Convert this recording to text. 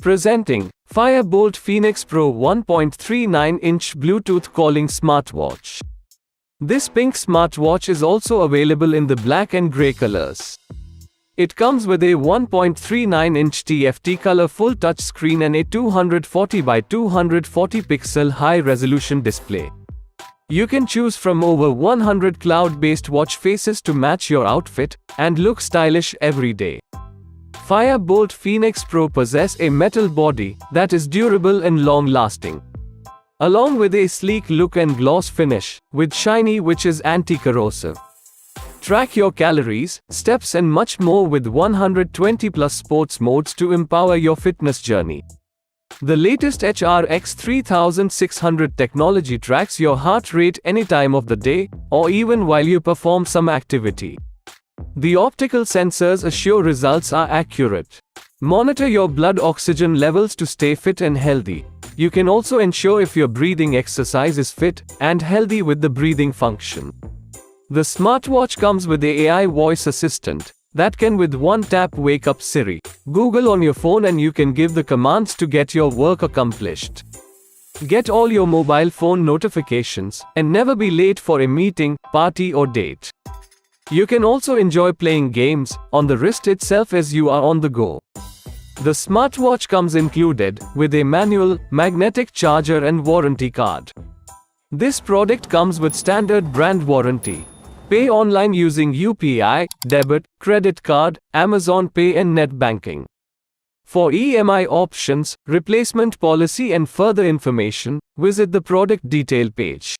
Presenting Fire-Boltt Phoenix Pro 1.39-inch Bluetooth calling smartwatch. This pink smartwatch is also available in the black and grey colors. It comes with a 1.39-inch TFT color full touchscreen and a 240 by 240 pixel high-resolution display. You can choose from over 100 cloud-based watch faces to match your outfit and look stylish every day. Fire-Boltt Phoenix Pro possess a metal body that is durable and long-lasting, along with a sleek look and gloss finish, with shiny which is anti-corrosive. Track your calories, steps and much more with 120+ sports modes to empower your fitness journey. The latest HRX 3600 technology tracks your heart rate any time of the day, or even while you perform some activity. The optical sensors assure results are accurate. Monitor your blood oxygen levels to stay fit and healthy. You can also ensure if your breathing exercise is fit and healthy with the breathing function. The smartwatch comes with the AI voice assistant that can with one tap wake up Siri, Google on your phone, and you can give the commands to get your work accomplished. Get all your mobile phone notifications and never be late for a meeting, party or date. You can also enjoy playing games on the wrist itself as you are on the go. The smartwatch comes included with a manual, magnetic charger and warranty card. This product comes with standard brand warranty. Pay online using UPI, debit, credit card, Amazon Pay and net banking. For EMI options, replacement policy and further information, visit the product detail page.